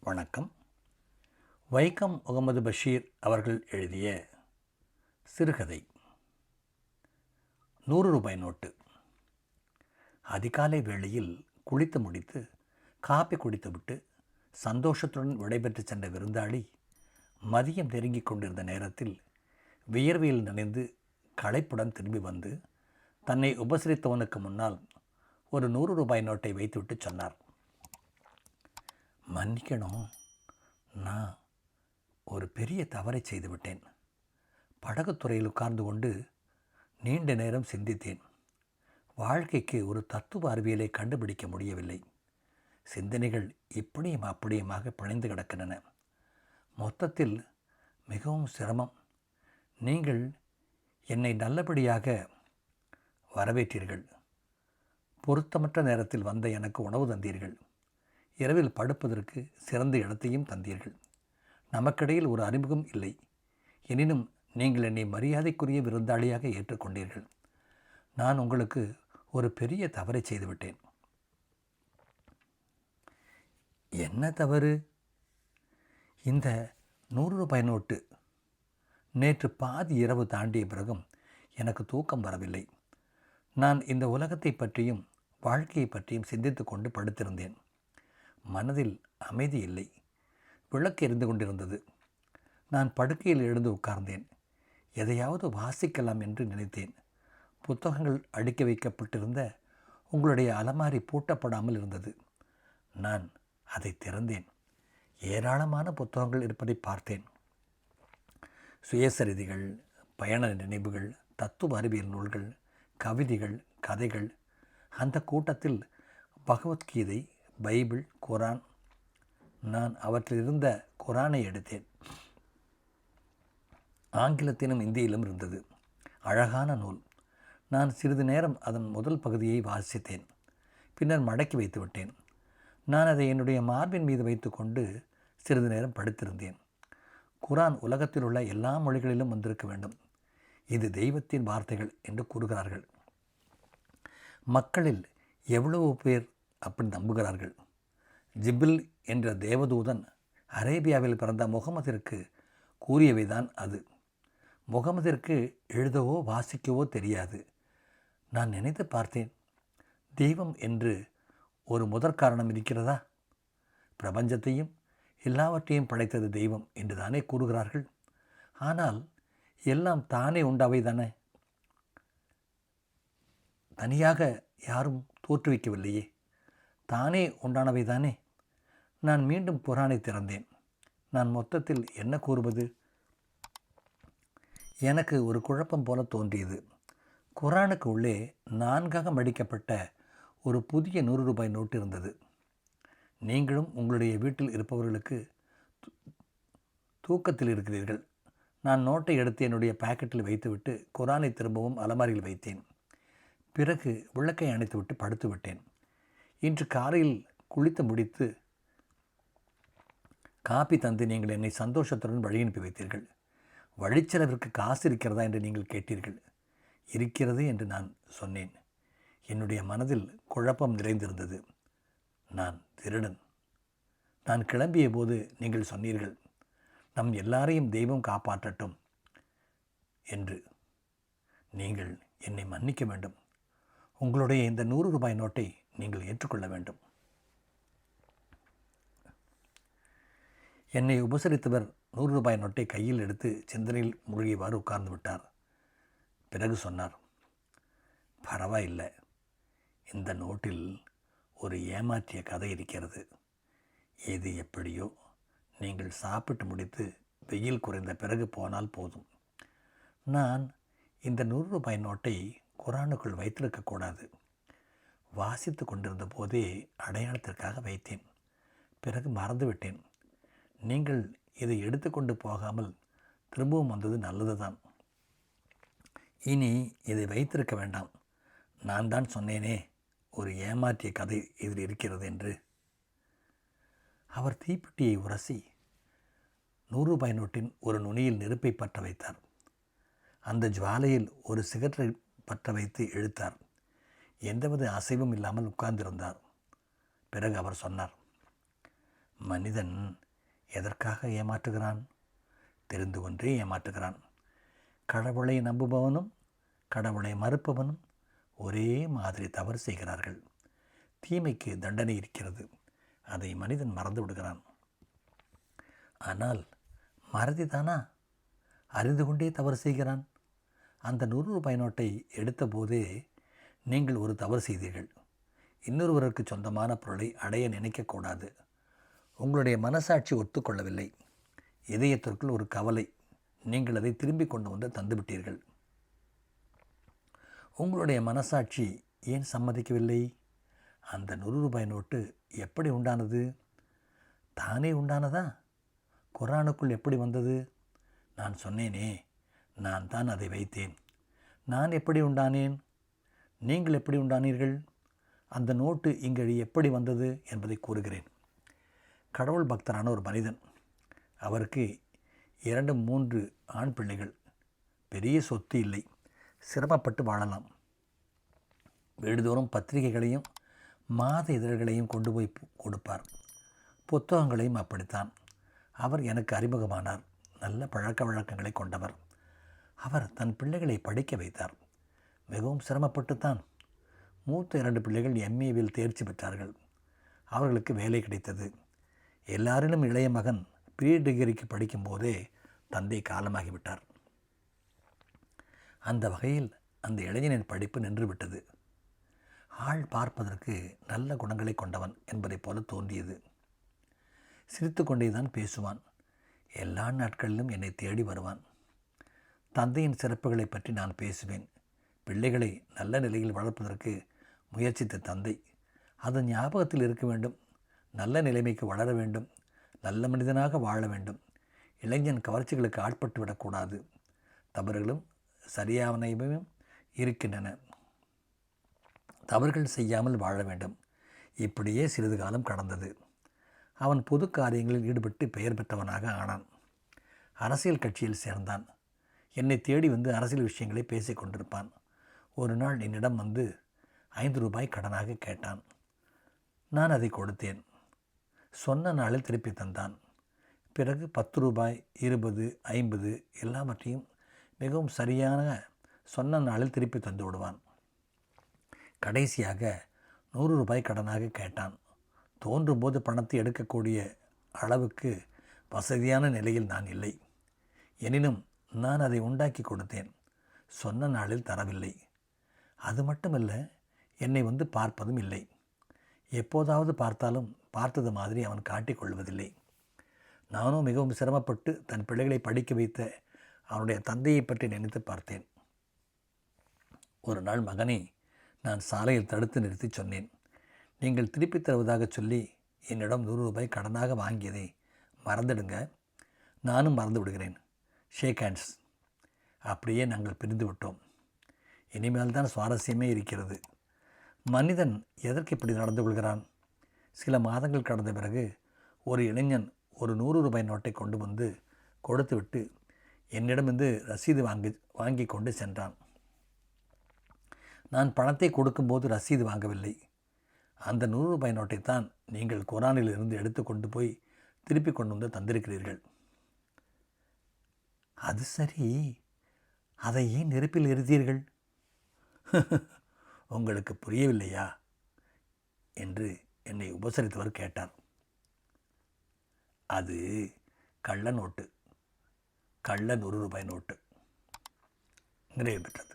வணக்கம். வைக்கம் முகமது பஷீர் அவர்கள் எழுதிய சிறுகதை 100 ரூபாய் நோட்டு. அதிகாலை வேளையில் குளித்து முடித்து காப்பி குடித்துவிட்டு சந்தோஷத்துடன் விடைபெற்று சென்ற விருந்தாளி மதியம் நெருங்கிக் கொண்டிருந்த நேரத்தில் வியர்வையில் நனைந்து களைப்புடன் திரும்பி வந்து தன்னை உபசரித்தவனுக்கு முன்னால் ஒரு 100 ரூபாய் நோட்டை வைத்துவிட்டு சொன்னார். மன்னிக்கணும், நான் ஒரு பெரிய தவறை செய்துவிட்டேன். படகுத்துறையில் உட்கார்ந்து கொண்டு நீண்ட நேரம் சிந்தித்தேன். வாழ்க்கைக்கு ஒரு தத்துவ அறிவியலை கண்டுபிடிக்க முடியவில்லை. சிந்தனைகள் இப்படியும் அப்படியுமாக பிணைந்து கிடக்கின்றன. மொத்தத்தில் மிகவும் சிரமம். நீங்கள் என்னை நல்லபடியாக வரவேற்றீர்கள். பொருத்தமற்ற நேரத்தில் வந்த எனக்கு உணவு தந்தீர்கள். இரவில் படுப்பதற்கு சிறந்த இடத்தையும் தந்தீர்கள். நமக்கிடையில் ஒரு அறிமுகம் இல்லை. எனினும் நீங்கள் என்னை மரியாதைக்குரிய விருந்தாளியாக ஏற்றுக்கொண்டீர்கள். நான் உங்களுக்கு ஒரு பெரிய தவறை செய்துவிட்டேன். என்ன தவறு? இந்த 100 ரூபாய் நோட்டு. நேற்று பாதி இரவு தாண்டிய பிறகும் எனக்கு தூக்கம் வரவில்லை. நான் இந்த உலகத்தை பற்றியும் வாழ்க்கையை பற்றியும் சிந்தித்து கொண்டு படுத்திருந்தேன். மனதில் அமைதி இல்லை. விளக்கு எரிந்து கொண்டிருந்தது. நான் படுக்கையில் எழுந்து உட்கார்ந்தேன். எதையாவது வாசிக்கலாம் என்று நினைத்தேன். புத்தகங்கள் அடுக்கி வைக்கப்பட்டிருந்த உங்களுடைய அலமாரி பூட்டப்படாமல் இருந்தது. நான் அதை திறந்தேன். ஏராளமான புத்தகங்கள் இருப்பதை பார்த்தேன். சுயசரிதைகள், பயண நினைவுகள், தத்துவ அறிவியல் நூல்கள், கவிதைகள், கதைகள். அந்த கூட்டத்தில் பகவத்கீதை, பைபிள், குரான். நான் அவற்றில் இருந்த குரானை எடுத்தேன். ஆங்கிலத்திலும் இந்தியிலும் இருந்தது. அழகான நூல். நான் சிறிது நேரம் அதன் முதல் பகுதியை வாசித்தேன். பின்னர் மடக்கி வைத்து விட்டேன். நான் அதை என்னுடைய மார்பின் மீது வைத்து கொண்டு சிறிது நேரம் படுத்திருந்தேன். குரான் உலகத்தில் உள்ள எல்லா மொழிகளிலும் வந்திருக்க வேண்டும். இது தெய்வத்தின் வார்த்தைகள் என்று கூறுகிறார்கள். மக்களில் எவ்வளவு பேர் அப்படி நம்புகிறார்கள்? ஜிபில் என்ற தேவதூதன் அரேபியாவில் பிறந்த முகமதிற்கு கூறியவைதான் அது. முகமதிற்கு எழுதவோ வாசிக்கவோ தெரியாது. நான் நினைத்து பார்த்தேன், தெய்வம் என்று ஒரு முதற்காரணம் இருக்கிறதா? பிரபஞ்சத்தையும் எல்லாவற்றையும் படைத்தது தெய்வம் என்று தானே கூறுகிறார்கள். ஆனால் எல்லாம் தானே உண்டாவை தானே, தனியாக யாரும் தோற்றுவிக்கவில்லையே, தானே உண்டானவை தானே. நான் மீண்டும் குரானை திறந்தேன். நான் மொத்தத்தில் என்ன கூறுவது? எனக்கு ஒரு குழப்பம் போல தோன்றியது. குரானுக்கு உள்ளே 4ஆக மடிக்கப்பட்ட ஒரு புதிய 100 ரூபாய் நோட்டு இருந்தது. நீங்களும் உங்களுடைய வீட்டில் இருப்பவர்களுக்கு தூக்கத்தில் இருக்கிறீர்கள். நான் நோட்டை எடுத்து என்னுடைய பாக்கெட்டில் வைத்துவிட்டு குரானை திரும்பவும் அலமாரியில் வைத்தேன். பிறகு விளக்கை அணைத்துவிட்டு படுத்து விட்டேன். இன்று காலையில் குளித்து முடித்து காப்பி தந்து நீங்கள் என்னை சந்தோஷத்துடன் வழி அனுப்பி வைத்தீர்கள். வழிச்செலவிற்கு காசு இருக்கிறதா என்று நீங்கள் கேட்டீர்கள். இருக்கிறது என்று நான் சொன்னேன். என்னுடைய மனதில் குழப்பம் நிறைந்திருந்தது. நான் திருடன். நான் கிளம்பிய போது நீங்கள் சொன்னீர்கள், நம் எல்லாரையும் தெய்வம் காப்பாற்றட்டும் என்று. நீங்கள் என்னை மன்னிக்க வேண்டும். உங்களுடைய இந்த 100 ரூபாய் நோட்டை நீங்கள் ஏற்றுக்கொள்ள வேண்டும். என்னை உபசரித்தவர் 100 ரூபாய் நோட்டை கையில் எடுத்து சிந்தனையில் மூழ்கியவாறு உட்கார்ந்து விட்டார். பிறகு சொன்னார், பரவாயில்லை, இந்த நோட்டில் ஒரு ஏமாற்றிய கதை இருக்கிறது. எது எப்படியோ நீங்கள் சாப்பிட்டு முடித்து வெயில் குறைந்த பிறகு போனால் போதும். நான் இந்த 100 ரூபாய் நோட்டை குரானுக்குள் வைத்திருக்கக்கூடாது. வாசித்து கொண்டிருந்த போதே அடையாளத்திற்காக வைத்தேன். பிறகு மறந்துவிட்டேன். நீங்கள் இதை எடுத்துக்கொண்டு போகாமல் திரும்பவும் வந்தது நல்லது தான். இனி இதை வைத்திருக்க வேண்டாம். நான் தான் சொன்னேனே, ஒரு ஏமாற்றிய கதை இதில் இருக்கிறது என்று. அவர் தீப்பெட்டியை உரசி 100 ரூபாய் நோட்டின் ஒரு நுனியில் நெருப்பை பற்ற வைத்தார். அந்த ஜுவாலையில் ஒரு சிகரெட்டை பற்ற வைத்து இழுத்தார். எந்தவித அசைவும் இல்லாமல் உட்கார்ந்திருந்தார். பிறகு அவர் சொன்னார், மனிதன் எதற்காக ஏமாற்றுகிறான்? தெரிந்து கொண்டே ஏமாற்றுகிறான். கடவுளை நம்புபவனும் கடவுளை மறுப்பவனும் ஒரே மாதிரி தவறு செய்கிறார்கள். தீமைக்கு தண்டனை இருக்கிறது, அதை மனிதன் மறந்து விடுகிறான். ஆனால் மறதி தானா? அறிந்து கொண்டே தவறு செய்கிறான். அந்த 100 ரூபாய் நோட்டை எடுத்த போதே நீங்கள் ஒரு தவறு செய்தீர்கள். இன்னொருவருக்கு சொந்தமான பொருளை அடைய நினைக்கக்கூடாது. உங்களுடைய மனசாட்சி ஒத்துக்கொள்ளவில்லை. இதயத்திற்குள் ஒரு கவலை. நீங்கள் அதை திரும்பி கொண்டு வந்து தந்துவிட்டீர்கள். உங்களுடைய மனசாட்சி ஏன் சம்மதிக்கவில்லை? அந்த 100 ரூபாய் நோட்டு எப்படி உண்டானது? தானே உண்டானதா? குர்ஆனுக்குள் எப்படி வந்தது? நான் சொன்னேனே, நான் தான் அதை வைத்தேன். நான் எப்படி உண்டானேன்? நீங்கள் எப்படி உண்டானீர்கள்? அந்த நோட்டு இங்கே எப்படி வந்தது என்பதை கூறுகிறேன். கடவுள் பக்தரான ஒரு மனிதன். அவருக்கு 2, 3 ஆண் பிள்ளைகள். பெரிய சொத்து இல்லை. சிரமப்பட்டு வாழலாம். வீடுதோறும் பத்திரிகைகளையும் மாத இதழ்களையும் கொண்டு போய் கொடுப்பார். புத்தகங்களையும் அப்படித்தான். அவர் எனக்கு அறிமுகமானார். நல்ல பழக்க வழக்கங்களை கொண்டவர். அவர் தன் பிள்ளைகளை படிக்க வைத்தார். மிகவும் சிரமப்பட்டுத்தான். மூத்த 2 பிள்ளைகள் MAவில் தேர்ச்சி பெற்றார்கள். அவர்களுக்கு வேலை கிடைத்தது. எல்லாரிலும் இளைய மகன் ப்ரீ டிகிரிக்கு படிக்கும்போதே தந்தை காலமாகிவிட்டார். அந்த வகையில் அந்த இளைஞனின் படிப்பு நின்றுவிட்டது. ஆள் பார்ப்பதற்கு நல்ல குணங்களை கொண்டவன் என்பதைப் போல தோன்றியது. சிரித்து கொண்டே தான் பேசுவான். எல்லா நாட்களிலும் என்னை தேடி வருவான். தந்தையின் சிறப்புகளை பற்றி நான் பேசுவேன். பிள்ளைகளை நல்ல நிலையில் வளர்ப்பதற்கு முயற்சித்த தந்தை. அது ஞாபகத்தில் இருக்க வேண்டும். நல்ல நிலைமைக்கு வளர வேண்டும். நல்ல மனிதனாக வாழ வேண்டும். இளைஞன் கவர்ச்சிகளுக்கு ஆட்பட்டு விடக்கூடாது. தவறுகளும் சரியானவையும் இருக்கின்றன. தவறுகள் செய்யாமல் வாழ வேண்டும். இப்படியே சிறிது காலம் கடந்தது. அவன் பொது காரியங்களில் ஈடுபட்டு பெயர் பெற்றவனாக ஆனான். அரசியல் கட்சியில் சேர்ந்தான். என்னை தேடி வந்து அரசியல் விஷயங்களை பேசிக் கொண்டிருப்பான். ஒரு நாள் என்னிடம் வந்து 5 ரூபாய் கடனாக கேட்டான். நான் அதை கொடுத்தேன். சொன்ன நாளில் திருப்பி தந்தான். பிறகு 10 ரூபாய், 20, 50 எல்லாவற்றையும் மிகவும் சரியான சொன்ன நாளில் திருப்பி தந்து விடுவான். கடைசியாக 100 ரூபாய் கடனாக கேட்டான். தோன்றும் போது பணத்தை எடுக்கக்கூடிய அளவுக்கு வசதியான நிலையில் நான் இல்லை. எனினும் நான் அதை உண்டாக்கி கொடுத்தேன். சொன்ன நாளில் தரவில்லை. அது மட்டுமல்ல, என்னை வந்து பார்ப்பதும் இல்லை. எப்போதாவது பார்த்தாலும் பார்த்தது மாதிரி அவன் காட்டிக்கொள்வதில்லை. நானும் மிகவும் சிரமப்பட்டு தன் பிள்ளைகளை படிக்க வைத்த அவனுடைய தந்தையை பற்றி நினைத்து பார்த்தேன். ஒரு நாள் மகனை நான் சாலையில் தடுத்து நிறுத்தி சொன்னேன். நீங்கள் திருப்பி தருவதாக சொல்லி என்னிடம் 100 ரூபாய் கடனாக வாங்கியதை மறந்துடுங்க. நானும் மறந்து விடுகிறேன். Shake hands. அப்படியே நாங்கள் பிரிந்து விட்டோம். இனிமேல் தான் சுவாரஸ்யமே இருக்கிறது. மனிதன் எதற்கு இப்படி நடந்து கொள்கிறான்? சில மாதங்கள் கடந்த பிறகு ஒரு இளைஞன் ஒரு 100 ரூபாய் நோட்டை கொண்டு வந்து கொடுத்துவிட்டு என்னிடமிருந்து ரசீது வாங்கி கொண்டு சென்றான். நான் பணத்தை கொடுக்கும்போது ரசீது வாங்கவில்லை. அந்த 100 ரூபாய் நோட்டை தான் நீங்கள் குர்ஆனில் இருந்து எடுத்து கொண்டு போய் திருப்பி கொண்டு வந்து தந்திருக்கிறீர்கள். அது சரி, அதை ஏன் நெருப்பில் எரித்தீர்கள்? உங்களுக்கு புரியவில்லையா என்று என்னை உபசரித்தவர் கேட்டார். அது கள்ள நோட்டு. கள்ள 100 ரூபாய் நோட்டு. நிறைவு பெற்றது.